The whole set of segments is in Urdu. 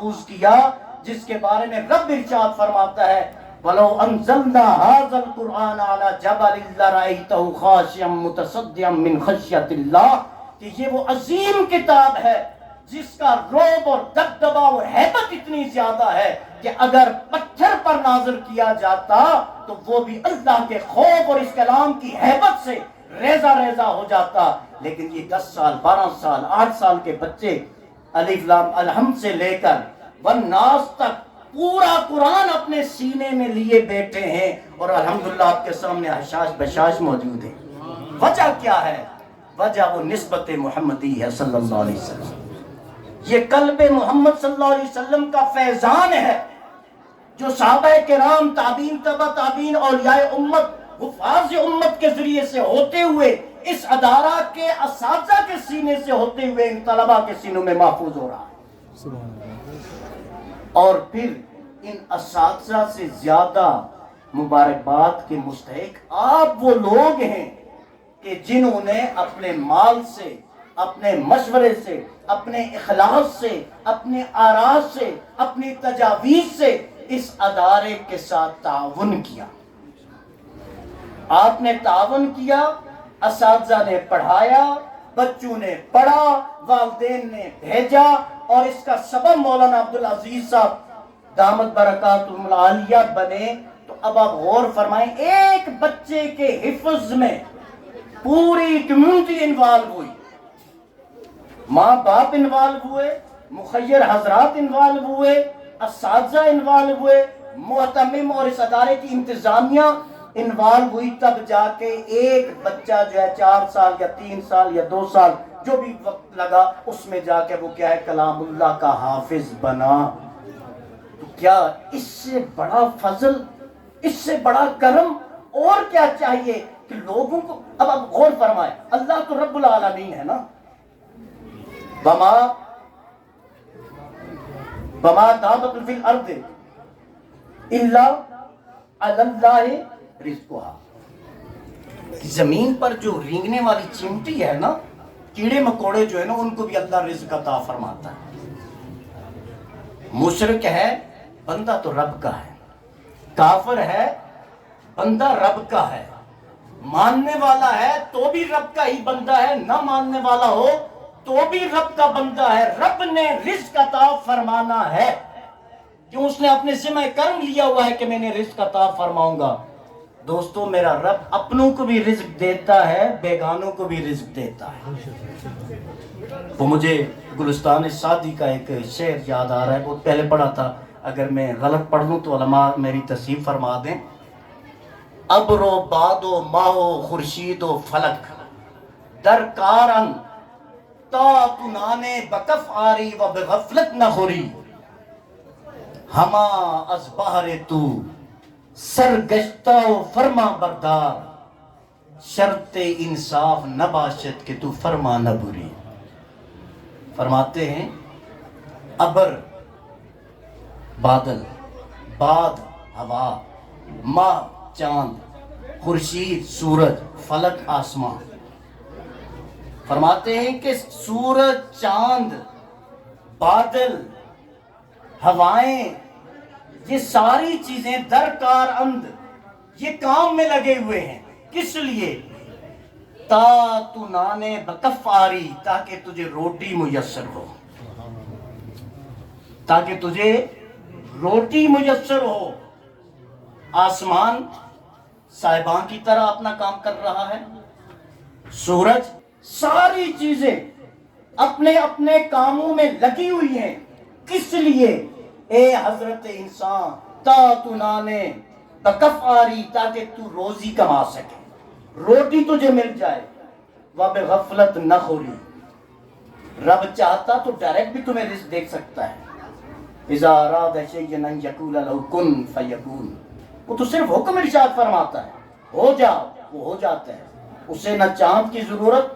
محفوظ کیا جس کے بارے میں رب ارشاد فرماتا ہے وَلَوْ أَنزَلْنَا هَذَا الْقُرْآنَ عَلَى جَبَلٍ لَرَأَيْتَهُ خَاشِعًا مُتَصَدِّعًا مِنْ خَشْيَةِ اللَّهِ کہ یہ وہ عظیم کتاب ہے جس کا رعب اور دبدبا اور ہیبت اتنی زیادہ ہے کہ اگر پتھر پر نازل کیا جاتا تو وہ بھی اللہ کے خوف اور اس کلام کی ہیبت سے ریزہ ریزہ ہو جاتا. لیکن یہ 10 سال 12 سال 8 سال کے بچے الف لام الحمد سے لے کر والناس تک پورا قرآن اپنے سینے میں لیے بیٹھے ہیں اور الحمدللہ آپ کے سامنے حشاش بشاش موجود ہے. وجہ کیا ہے؟ وجہ وہ نسبت محمدی ہے صلی اللہ علیہ وسلم. یہ قلب محمد صلی اللہ علیہ وسلم کا فیضان ہے جو صحابہ کرام تابعین تبع تابعین اولیاء امت حفاظ امت کے ذریعے سے ہوتے ہوئے اس ادارہ کے اساتذہ کے سینے سے ہوتے ہوئے ان طلبہ کے سینوں میں محفوظ ہو رہا ہے. اور پھر ان اساتذہ سے زیادہ مبارکباد کے مستحق آپ وہ لوگ ہیں کہ جنہوں نے اپنے مال سے اپنے مشورے سے اپنے اخلاص سے اپنے آراء سے اپنی تجاویز سے اس ادارے کے ساتھ تعاون کیا. آپ نے تعاون کیا، اساتذہ نے پڑھایا، بچوں نے پڑھا، والدین نے بھیجا اور اس کا سبب مولانا عبدالعزیز صاحب دامت برکاتہم العالیہ بنے. تو اب آپ غور فرمائیں ایک بچے کے حفظ میں پوری کمیونٹی انوالو ہوئی، ماں باپ انوالو ہوئے، مخیر حضرات انوالو ہوئے، اساتذہ انوالو ہوئے، محتمم اور اس ادارے کی انتظامیہ انوالو ہوئی. تب جا کے ایک بچہ جو ہے 4 سال یا 3 سال یا 2 سال جو بھی وقت لگا اس میں جا کے وہ کیا ہے کلام اللہ کا حافظ بنا. تو کیا اس سے بڑا فضل، اس سے بڑا کرم اور کیا چاہیے کہ لوگوں کو. اب آپ غور فرمائیں اللہ تو رب العالمین ہے نا. بما دابت فی الارض الا علی اللہ رزقها. زمین پر جو رینگنے والی چیمٹی ہے نا، کیڑے مکوڑے جو ہے نا، ان کو بھی اللہ رزق عطا فرماتا ہے. مشرک ہے بندہ تو رب کا ہے، کافر ہے بندہ رب کا ہے، ماننے والا ہے تو بھی رب کا ہی بندہ ہے، نہ ماننے والا ہو تو بھی رب کا بندہ ہے. رب نے رزق عطا فرمانا ہے کیوں؟ اس نے اپنے ذمہ کرم لیا ہوا ہے کہ میں نے رزق عطا فرماؤں گا. دوستو میرا رب اپنوں کو بھی رزق دیتا ہے، بیگانوں کو بھی رزق دیتا ہے. وہ مجھے گلستان سعدی کا ایک شعر یاد آ رہا ہے، بہت پہلے پڑھا تھا، اگر میں غلط پڑھ لوں تو علماء میری تصحیح فرما دیں. ابر و باد و ماہ و خورشید و فلک درکارن تا تو نانے بکف آری و بغفلت نہ خوری ہما از بہر تو سرگشتہ و فرما بردار شرط انصاف نہ باشد کہ تو فرما نہ بری. فرماتے ہیں ابر بادل، باد ہوا، ماہ چاند، خورشید سورج، فلک آسمان. فرماتے ہیں کہ سورج، چاند، بادل، ہوائیں، یہ ساری چیزیں درکار اند یہ کام میں لگے ہوئے ہیں. کس لیے؟ تا تو نانے بکفاری، تاکہ تجھے روٹی میسر ہو، تاکہ تجھے روٹی میسر ہو. آسمان صاحبان کی طرح اپنا کام کر رہا ہے، سورج، ساری چیزیں اپنے اپنے کاموں میں لگی ہوئی ہیں. کس لیے؟ اے حضرت انسان تا تو نانے بکفاری، تاکہ تو روزی کما سکے، روٹی تجھے مل جائے. وَبِغَفْلَتْ نَہ خوری، رب چاہتا تو ڈائریکٹ بھی تمہیں رزق دیکھ سکتا ہے. اِذَا أَرَادَ شَيْئًا أَن يَقُولَ لَهُ كُن فَيَكُونُ. وہ تو صرف حکم ارشاد فرماتا ہے، ہو جا، وہ ہو جاتا ہے. اسے نہ چاند کی ضرورت،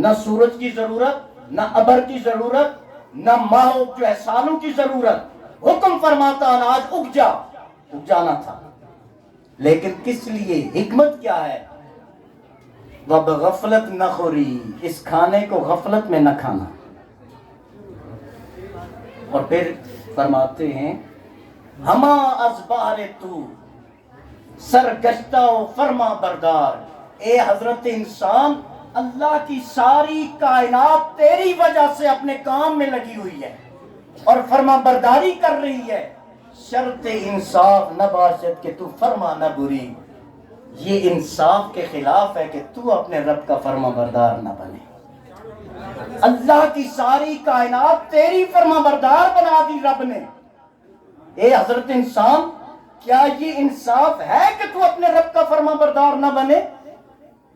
نہ سورج کی ضرورت، نہ ابر کی ضرورت، نہ ماہ جو ہے سالوں کی ضرورت. حکم فرماتا اناج اگ جا، اگ جانا تھا. لیکن کس لیے؟ حکمت کیا ہے؟ وَبِغَفْلَتْ نَہ خوری، اس کھانے کو غفلت میں نہ کھانا. اور پھر فرماتے ہیں ہما از بہر تو سرگشتہ و فرما بردار، اے حضرت انسان اللہ کی ساری کائنات تیری وجہ سے اپنے کام میں لگی ہوئی ہے اور فرما برداری کر رہی ہے، شرط انصاف نہ باشد کہ تو فرما نہ بری، یہ انصاف کے خلاف ہے کہ تو اپنے رب کا فرما بردار نہ بنے۔ اللہ کی ساری کائنات تیری فرما بردار بنا دی رب نے، اے حضرت انسان کیا یہ انصاف ہے کہ تو اپنے رب کا فرما بردار نہ بنے؟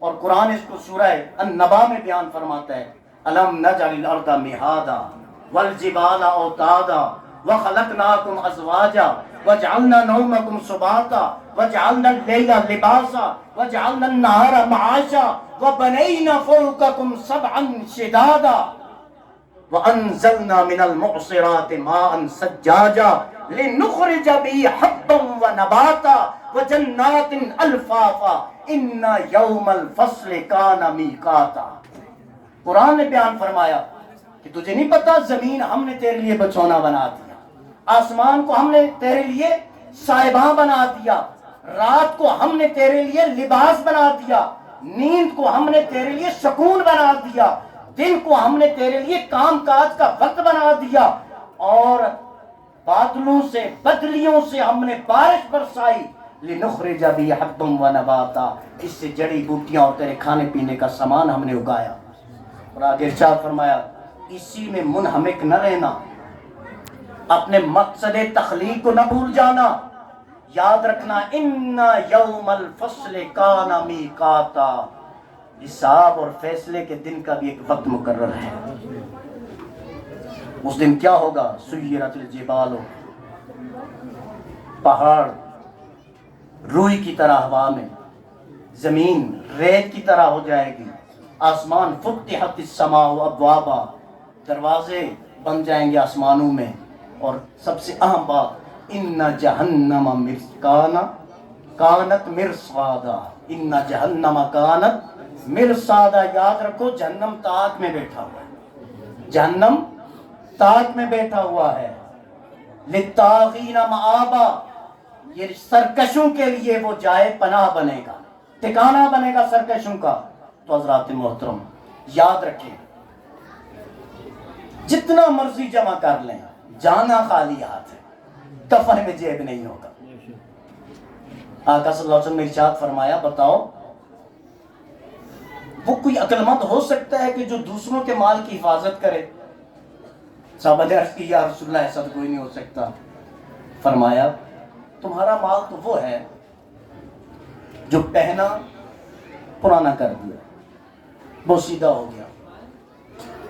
اور قرآن اس کو سورہ النبا میں بیان فرماتا ہے الم نجعل الارض مہادا والجبال اوتادا وخلقناکم ازواجا وجعلنا نومکم سباتا وجعلنا اللیل لباسا وجعلنا النہار معاشا وبنینا فوقکم سبعا شدادا وانزلنا من المعصرات ماء سجاجا لنخرج به حبا ونباتا وجنات الفافا ان یوم الفصل کان میقاتا۔ قرآن نے بیان فرمایا کہ تجھے نہیں پتا زمین ہم نے تیرے لیے بچھونا بنا دیا، آسمان کو ہم نے تیرے لیے سائباں بنا دیا، رات کو ہم نے تیرے لیے لباس بنا دیا، نیند کو ہم نے تیرے لیے سکون بنا دیا، دن کو ہم نے تیرے لیے کام کاج کا وقت بنا دیا، اور بادلوں سے بدلیوں سے ہم نے بارش برسائی، لنخرج به حبا ونباتا، اس سے جڑی بوٹیاں اور تیرے کھانے پینے کا سامان ہم نے اگایا۔ اور آگے ارشاد فرمایا اسی میں منہمک نہ رہنا، اپنے مقصد تخلیق کو نہ بھول جانا، یاد رکھنا ان یوم الفصل کان میقاتا، حساب اور فیصلے کے دن کا بھی ایک وقت مقرر ہے۔ اس دن کیا ہوگا؟ سیرت الجبال، پہاڑ روئی کی طرح ہوا میں، زمین ریت کی طرح ہو جائے گی، آسمان فتحت السماء ابوابا، دروازے بن جائیں گے آسمانوں میں، اور سب سے اہم بات ان جہنم کانت مرصادا، ان جہنم کانت مرصادا، یاد رکھو جہنم تاک میں بیٹھا ہوا ہے، جہنم تاک میں بیٹھا ہوا ہے، للطاغین مآبا، یہ سرکشوں کے لیے وہ جائے پناہ بنے گا، ٹھکانہ بنے گا سرکشوں کا۔ تو حضرات محترم یاد رکھیں جتنا مرضی جمع کر لیں جانا خالی ہاتھ ہے، کفن میں جیب نہیں ہوگا۔ آقا صلی اللہ علیہ وسلم نے ارشاد فرمایا بتاؤ وہ کوئی عقل مند ہو سکتا ہے کہ جو دوسروں کے مال کی حفاظت کرے؟ صحابہ نے عرض کی یا رسول اللہ ایسا تو کوئی نہیں ہو سکتا۔ فرمایا تمہارا مال تو وہ ہے جو پہنا پرانا کر دیا، بوسیدہ ہو گیا،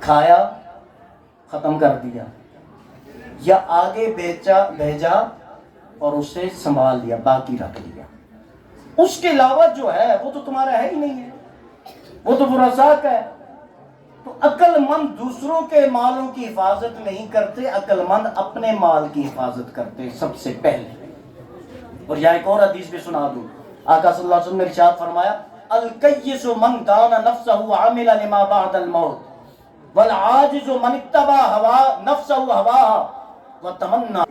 کھایا ختم کر دیا، یا آگے بھیجا اور اسے سنبھال لیا، باقی رکھ لیا، اس کے علاوہ جو ہے وہ تو تمہارا ہے ہی نہیں ہے، وہ تو رزاق ہے۔ تو عقل مند دوسروں کے مالوں کی حفاظت نہیں کرتے، عقل مند اپنے مال کی حفاظت کرتے سب سے پہلے۔ اور یہاں ایک اور حدیث بھی سنا دوں، آقا صلی اللہ علیہ وسلم نے ارشاد فرمایا الکیس من دان نفسہ وعمل لما بعد الموت والعاجز من اتبع نفسہ ہواها وتمنى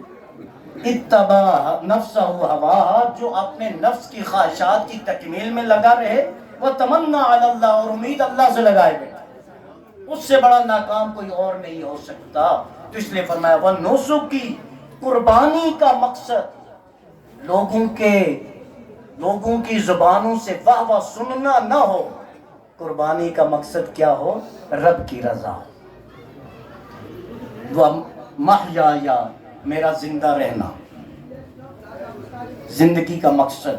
اتبع نفسہ ہواها، جو اپنے نفس کی خواہشات کی تکمیل میں لگا رہے، وتمنى علی اللہ، اور امید اللہ سے لگائے بیٹھے، اس سے بڑا ناکام کوئی اور نہیں ہو سکتا۔ تو اس لیے فرمایا وَالنُّسُكِ کی قربانی کا مقصد لوگوں کی زبانوں سے واہ واہ سننا نہ ہو، قربانی کا مقصد کیا ہو؟ رب کی رضا۔ وَمَحْيَايَ، میرا زندہ رہنا، زندگی کا مقصد،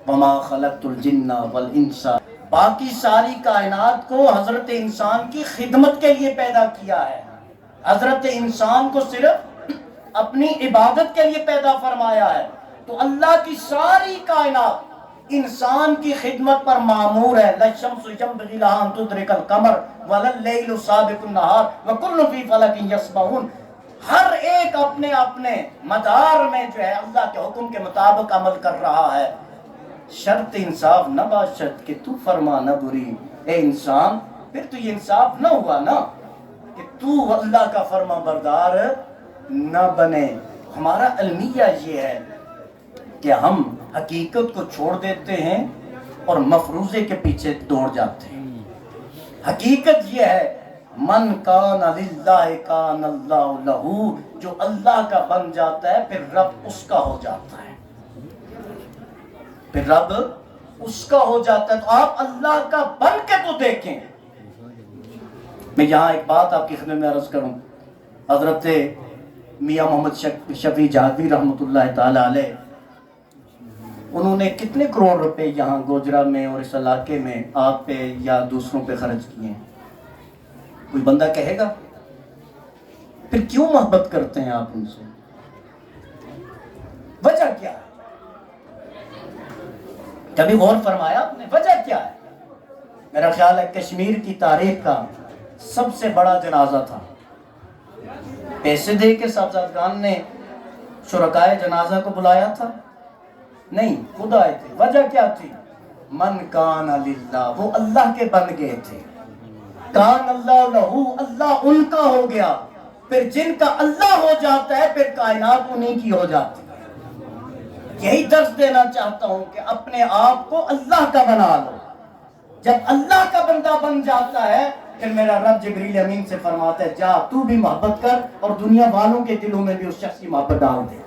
وَمَا خَلَقْتُ الْجِنَّ وَالْإِنسَ، باقی ساری کائنات کو حضرت انسان کی خدمت کے لیے پیدا کیا ہے، حضرت انسان کو صرف اپنی عبادت کے لیے پیدا فرمایا ہے۔ تو اللہ کی ساری کائنات انسان کی خدمت پر معمور ہے۔ لَلشَّمْسُ يَنبَغِي لَهَا أَن تُدْرِكَ الْقَمَرَ وَلَلَّيْلُ سَابِقُ النَّهَارِ وَكُلٌّ فِي فَلَكٍ يَسْبَحُونَ، ہر ایک اپنے اپنے مدار میں جو ہے اللہ کے حکم کے مطابق عمل کر رہا ہے۔ شرط انصاف نہ باشد کہ تو فرما نہ بری، اے انسان پھر تو یہ انصاف نہ ہوا نا کہ تو اللہ کا فرما بردار نہ بنے. ہمارا المیہ یہ ہے کہ ہم حقیقت کو چھوڑ دیتے ہیں اور مفروضے کے پیچھے دوڑ جاتے ہیں. حقیقت یہ ہے من کان للہ کان اللہ لہو، جو اللہ کا بن جاتا ہے پھر رب اس کا ہو جاتا ہے، پھر رب اس کا ہو جاتا ہے. تو آپ اللہ کا بن کے تو دیکھیں. میں یہاں ایک بات آپ کی خدمت میں عرض کروں. حضرت میاں محمد شفیع جہادوی رحمۃ اللہ تعالی علیہ، انہوں نے کتنے کروڑ روپے یہاں گوجرا میں اور اس علاقے میں آپ پہ یا دوسروں پہ خرچ کیے ہیں؟ کوئی بندہ کہے گا؟ پھر کیوں محبت کرتے ہیں آپ ان سے؟ وجہ کیا ہے؟ کبھی غور فرمایا آپ نے وجہ کیا ہے؟ میرا خیال ہے کشمیر کی تاریخ کا سب سے بڑا جنازہ تھا. پیسے دے کے صاحبزادگان نے شرکائے جنازہ کو بلایا تھا؟ نہیں، خود آئے تھے. وجہ کیا تھی؟ من کان للہ، وہ اللہ کے بن گئے تھے. کان اللہ لہو، اللہ ان کا ہو گیا. پھر جن کا اللہ ہو جاتا ہے پھر کائنات انہی کی ہو جاتی ہے. یہی درس دینا چاہتا ہوں کہ اپنے آپ کو اللہ کا بنا لو. جب اللہ کا بندہ بن جاتا ہے پھر میرا رب جبریل امین سے فرماتا ہے جا تو بھی محبت کر اور دنیا والوں کے دلوں میں بھی اس شخص کی محبت ڈال دے.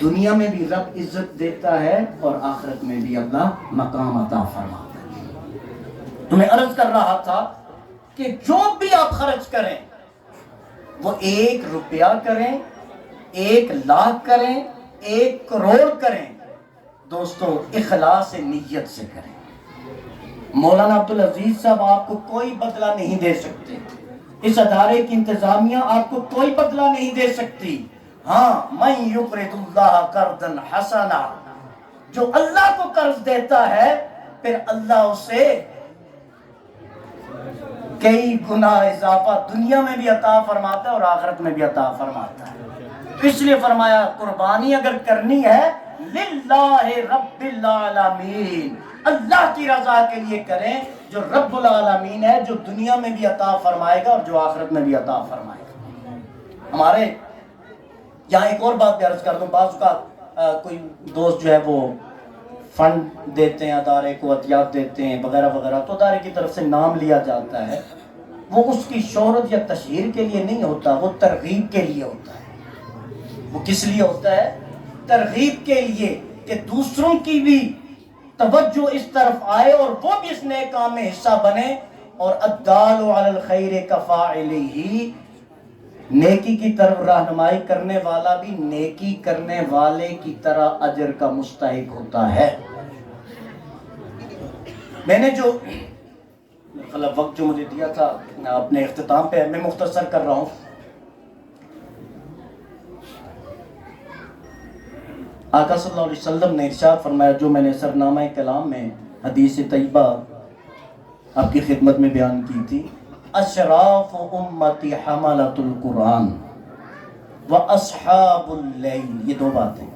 دنیا میں بھی رب عزت دیتا ہے اور آخرت میں بھی اللہ مقام عطا فرماتا ہے. تو میں عرض کر رہا تھا کہ جو بھی آپ خرچ کریں وہ 1 روپیہ کریں، 1 لاکھ کریں، 1 کروڑ کریں، دوستو اخلاص نیت سے کریں. مولانا عبدالعزیز صاحب آپ کو کوئی بدلہ نہیں دے سکتے، اس ادارے کی انتظامیہ آپ کو کوئی بدلہ نہیں دے سکتی. ہاں، من یقرض اللہ قرضا حسنا، جو اللہ کو قرض دیتا ہے پھر اللہ اسے کئی گنا اضافہ دنیا میں بھی عطا فرماتا ہے اور آخرت میں بھی عطا فرماتا ہے. اس لیے فرمایا قربانی اگر کرنی ہے للہ رب العالمین، اللہ کی رضا کے لیے کریں، جو رب العالمین ہے، جو دنیا میں بھی عطا فرمائے گا اور جو آخرت میں بھی عطا فرمائے گا. ہمارے یہاں ایک اور بات بھی عرض کر دوں. بعض کا کوئی دوست جو ہے وہ فنڈ دیتے ہیں ادارے کو، عطیات دیتے ہیں وغیرہ وغیرہ، تو ادارے کی طرف سے نام لیا جاتا ہے. وہ اس کی شہرت یا تشہیر کے لیے نہیں ہوتا، وہ ترغیب کے لیے ہوتا ہے. وہ کس لیے ہوتا ہے؟ ترغیب کے لیے، کہ دوسروں کی بھی توجہ اس طرف آئے اور وہ بھی اس نئے کام میں حصہ بنے. اور الدال علی الخیر کفاعلہ، نیکی کی طرف رہنمائی کرنے والا بھی نیکی کرنے والے کی طرح اجر کا مستحق ہوتا ہے. میں نے جو وقت جو مجھے دیا تھا اپنے اختتام پہ میں مختصر کر رہا ہوں. آقا صلی اللہ علیہ وسلم نے ارشاد فرمایا، جو میں نے سرنامہ کلام میں حدیث طیبہ آپ کی خدمت میں بیان کی تھی، اشراف امتی حملۃ القرآن و اصحاب اللیل، یہ 2 باتیں.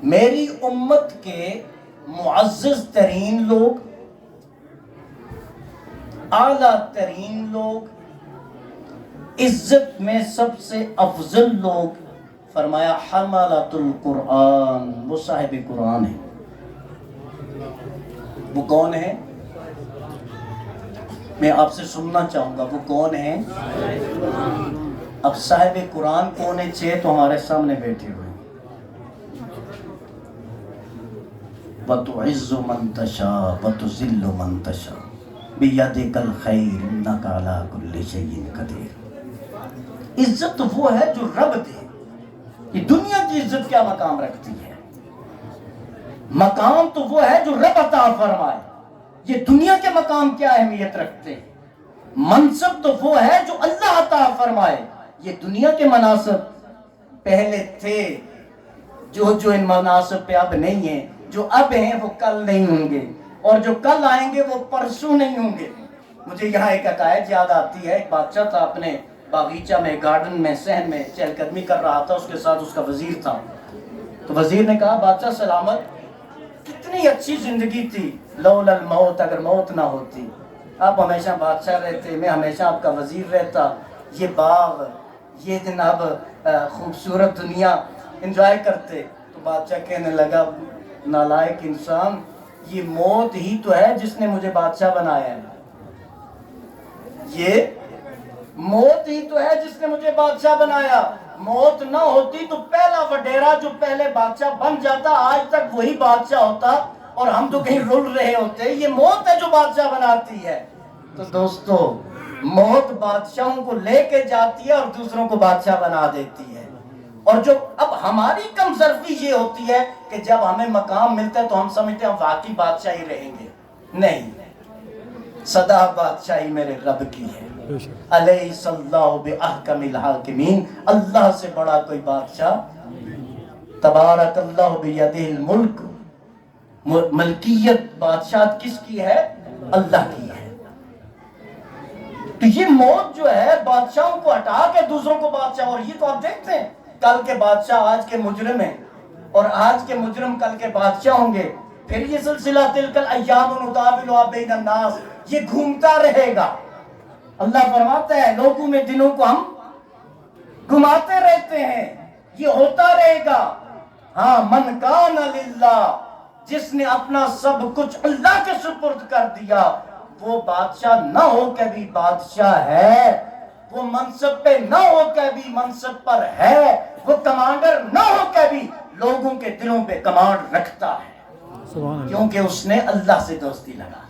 میری امت کے معزز ترین لوگ، اعلیٰ ترین لوگ، عزت میں سب سے افضل لوگ، فرمایا حملۃ القرآن، وہ صاحب قرآن ہیں. وہ کون ہیں؟ میں آپ سے سننا چاہوں گا، وہ کون ہیں؟ اب صاحب قرآن کون ہے؟ 6 تو ہمارے سامنے بیٹھے ہوئے. وَتُعِزُّ مَن تَشَاءُ وَتُذِلُّ مَن تَشَاءُ بِيَدِكَ الْخَيْرُ إِنَّكَ عَلَىٰ كُلِّ شَيْءٍ قَدِيرٌ. عزت تو وہ ہے جو رب دے. یہ دنیا کی عزت کیا مقام رکھتی ہے؟ مقام تو وہ ہے جو رب عطا فرمائے. یہ دنیا کے مقام کیا اہمیت رکھتے ہیں؟ منصب تو وہ ہے جو اللہ عطا فرمائے. یہ دنیا کے مناصب پہلے تھے، جو ان مناصب پہ اب نہیں ہیں. جو اب ہیں وہ کل نہیں ہوں گے، اور جو کل آئیں گے وہ پرسوں نہیں ہوں گے. مجھے یہاں ایک حکایت یاد آتی ہے. ایک بادشاہ تھا، اپنے باغیچہ میں، گارڈن میں، صحن میں چہل قدمی کر رہا تھا. اس کے ساتھ اس کا وزیر تھا. تو وزیر نے کہا، بادشاہ سلامت، کتنی اچھی زندگی تھی، لولا الموت، اگر موت نہ ہوتی. آپ ہمیشہ بادشاہ رہتے، میں ہمیشہ آپ کا وزیر رہتا، یہ باغ، یہ جناب خوبصورت دنیا انجوائے کرتے۔ تو بادشاہ کہنے لگا نالائق انسان، یہ موت ہی تو ہے جس نے مجھے بادشاہ بنایا ہے، یہ موت ہی تو ہے جس نے مجھے بادشاہ بنایا۔ موت نہ ہوتی تو پہلا وڈیرا جو پہلے بادشاہ بن جاتا آج تک وہی بادشاہ ہوتا، اور ہم تو کہیں رل رہے ہوتے۔ یہ موت ہے جو بادشاہ بناتی ہے۔ تو دوستو، موت بادشاہوں کو لے کے جاتی ہے اور دوسروں کو بادشاہ بنا دیتی ہے۔ اور جو اب ہماری کم ظرفی یہ ہوتی ہے کہ جب ہمیں مقام ملتا ہے تو ہم سمجھتے ہیں واقعی بادشاہی رہیں گے۔ نہیں، سدا بادشاہی میرے رب کی ہے۔ الیس اللہ باحکم الحاکمین، اللہ سے بڑا کوئی بادشاہ، تبارک اللہ بیدہ الملک، ملکیت بادشاہت کس کی ہے؟ اللہ کی ہے۔ تو یہ موت جو ہے بادشاہوں کو ہٹا کے دوسروں کو بادشاہ، اور یہ تو آپ دیکھتے ہیں کل کے بادشاہ آج کے مجرم ہیں، اور آج کے مجرم کل کے بادشاہ ہوں گے۔ پھر یہ سلسلہ تلک الایام نداولها بین الناس، یہ گھومتا رہے گا۔ اللہ فرماتا ہے لوگوں میں دنوں کو ہم گھماتے رہتے ہیں، یہ ہوتا رہے گا۔ ہاں، من کان للہ، جس نے اپنا سب کچھ اللہ کے سپرد کر دیا، وہ بادشاہ نہ ہو کے بھی بادشاہ ہے، وہ منصب پہ نہ ہو کے بھی منصب پر ہے، وہ کمانڈر نہ ہو کے بھی لوگوں کے دلوں پہ کمانڈ رکھتا ہے، کیونکہ اس نے اللہ سے دوستی لگا۔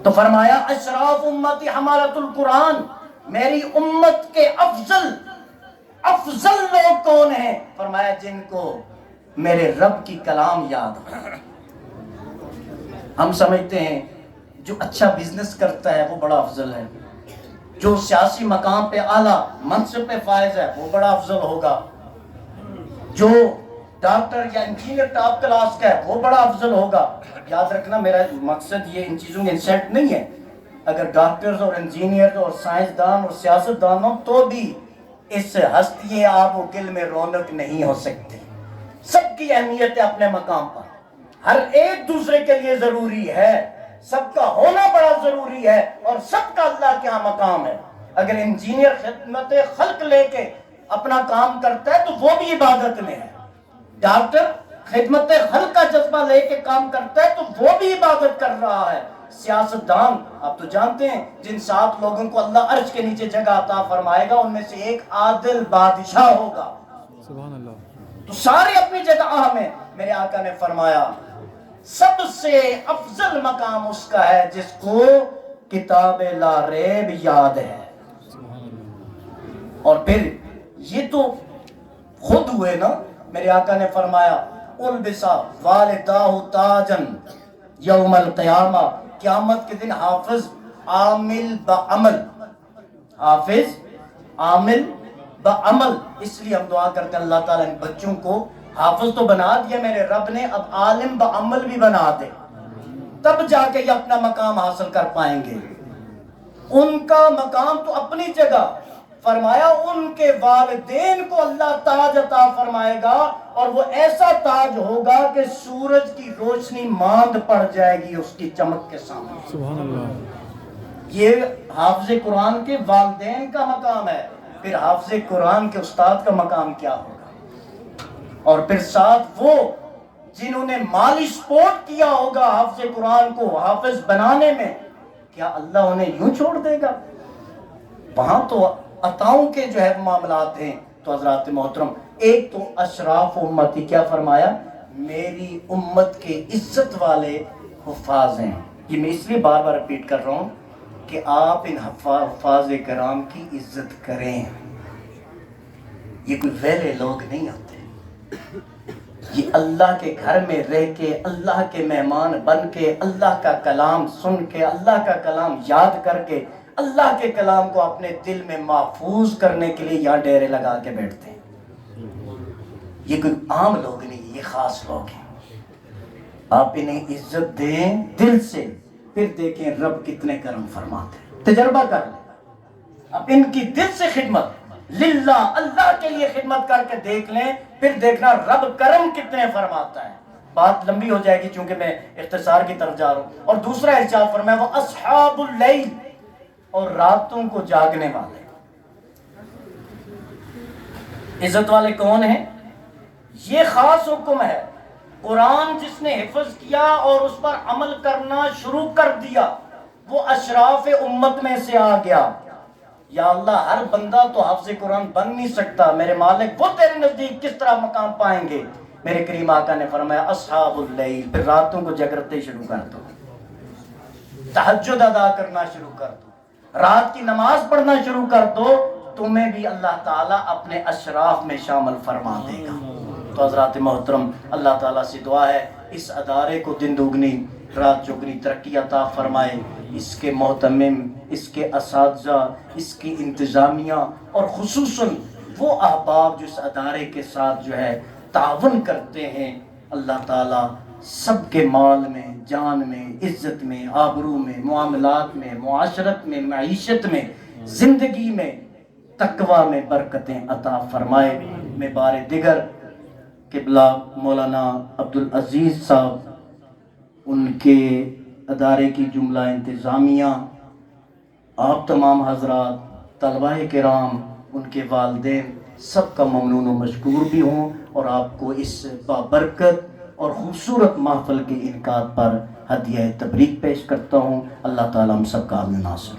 تو فرمایا اشراف امتی حمالت القرآن، میری امت کے افضل لوگ کون ہیں؟ فرمایا جن کو میرے رب کی کلام یاد ہو۔ ہم سمجھتے ہیں جو اچھا بزنس کرتا ہے وہ بڑا افضل ہے، جو سیاسی مقام پہ اعلیٰ منصب پہ فائز ہے وہ بڑا افضل ہوگا، جو ڈاکٹر یا انجینئر ٹاپ کلاس کا ہے وہ بڑا افضل ہوگا۔ یاد رکھنا، میرا مقصد یہ ان چیزوں میں انسلٹ نہیں ہے۔ اگر ڈاکٹرز اور انجینئر اور سائنسدان اور سیاستدان ہوں تو بھی اس ہستی آب و گل میں رونق نہیں ہو سکتی۔ سب کی اہمیت ہے اپنے مقام پر، ہر ایک دوسرے کے لیے ضروری ہے، سب کا ہونا بڑا ضروری ہے، اور سب کا اللہ کے ہاں مقام ہے۔ اگر انجینئر خدمت خلق لے کے اپنا کام کرتا ہے تو وہ بھی عبادت میں ہے، ڈاکٹر خدمت خلق کا جذبہ لے کے کام کرتا ہے تو وہ بھی عبادت کر رہا ہے۔ سیاستدان آپ تو جانتے ہیں جن 7 لوگوں کو اللہ عرش کے نیچے جگہ عطا فرمائے گا ان میں سے ایک عادل بادشاہ ہوگا۔ سبحان اللہ۔ تو سارے اپنی جگہ اہم ہیں۔ میرے آقا نے فرمایا سب سے افضل مقام اس کا ہے جس کو کتاب لا ریب یاد ہے۔ اور پھر یہ تو خود ہوئے نا، میرے آقا نے فرمایا البسا والداہ تاجن یوم القیامہ، قیامت کے دن حافظ عامل بعمل، حافظ عامل بعمل۔ اس لیے ہم دعا کرتے ہیں اللہ تعالیٰ ان بچوں کو حافظ تو بنا دیا میرے رب نے، اب عالم بعمل بھی بنا دے، تب جا کے یہ اپنا مقام حاصل کر پائیں گے۔ ان کا مقام تو اپنی جگہ، فرمایا ان کے والدین کو اللہ تاج عطا فرمائے گا، اور وہ ایسا تاج ہوگا کہ سورج کی روشنی ماند پڑ جائے گی اس کی چمک کے سامنے۔ سبحان اللہ۔ یہ حافظ قرآن کے والدین کا مقام ہے، پھر حافظ قرآن کے استاد کا مقام کیا ہوگا؟ اور پھر ساتھ وہ جنہوں نے مالی سپورٹ کیا ہوگا حافظ قرآن کو حافظ بنانے میں، کیا اللہ انہیں یوں چھوڑ دے گا؟ وہاں تو عطاؤں کے جو ہے معاملات ہیں۔ تو حضرات محترم، ایک تو اشراف امتی، کیا فرمایا؟ میری امت کے عزت والے حفاظ ہیں۔ یہ میں اس لیے بار بار ریپیٹ کر رہا ہوں کہ آپ ان حفاظ کرام کی عزت کریں۔ یہ کوئی ویلے لوگ نہیں ہوتے، یہ اللہ کے گھر میں رہ کے، اللہ کے مہمان بن کے، اللہ کا کلام سن کے، اللہ کا کلام یاد کر کے، اللہ کے کلام کو اپنے دل میں محفوظ کرنے کے لیے یہاں ڈیرے لگا کے بیٹھتے ہیں۔ یہ کوئی عام لوگ نہیں، یہ خاص لوگ ہیں۔ آپ انہیں عزت دیں دل سے، پھر دیکھیں رب کتنے کرم فرماتے ہیں۔ تجربہ کر لیں، اب ان کی دل سے خدمت للہ، اللہ کے لیے خدمت کر کے دیکھ لیں، پھر دیکھنا رب کرم کتنے فرماتا ہے۔ بات لمبی ہو جائے گی چونکہ میں اختصار کی طرف جا رہا ہوں. اور دوسرا ارشاد فرمایا وہ اصحاب اللیل، اور راتوں کو جاگنے والے. عزت والے کون ہیں؟ یہ خاص حکم ہے. قرآن جس نے حفظ کیا اور اس پر عمل کرنا شروع کر دیا وہ اشراف امت میں سے آ گیا. یا اللہ، ہر بندہ تو حافظ قرآن بن نہیں سکتا، میرے مالک وہ تیرے نزدیک کس طرح مقام پائیں گے؟ میرے کریم آقا نے فرمایا اصحاب اللیل، پھر راتوں کو جگرتے شروع کر دو، تہجد ادا کرنا شروع کر دو، رات کی نماز پڑھنا شروع کر دو، تمہیں بھی اللہ تعالیٰ اپنے اشراف میں شامل فرما دے گا. تو حضرات محترم، اللہ تعالیٰ سے دعا ہے اس ادارے کو دن دوگنی رات چوگنی ترقی عطا فرمائے. اس کے محتمم، اس کے اساتذہ، اس کی انتظامیہ اور خصوصاً وہ احباب جو اس ادارے کے ساتھ جو ہے تعاون کرتے ہیں، اللہ تعالیٰ سب کے مال میں، جان میں، عزت میں، آبرو میں، معاملات میں، معاشرت میں، معیشت میں، زندگی میں، تقوی میں برکتیں عطا فرمائے. میں بار دیگر قبلہ مولانا عبدالعزیز صاحب، ان کے ادارے کی جملہ انتظامیہ، آپ تمام حضرات، طلبہ کرام، ان کے والدین، سب کا ممنون و مشکور بھی ہوں، اور آپ کو اس بابرکت اور خوبصورت محفل کے انعقاد پر ہدیہ تبریک پیش کرتا ہوں. اللہ تعالیٰ ہم سب کا حاضر ناصر.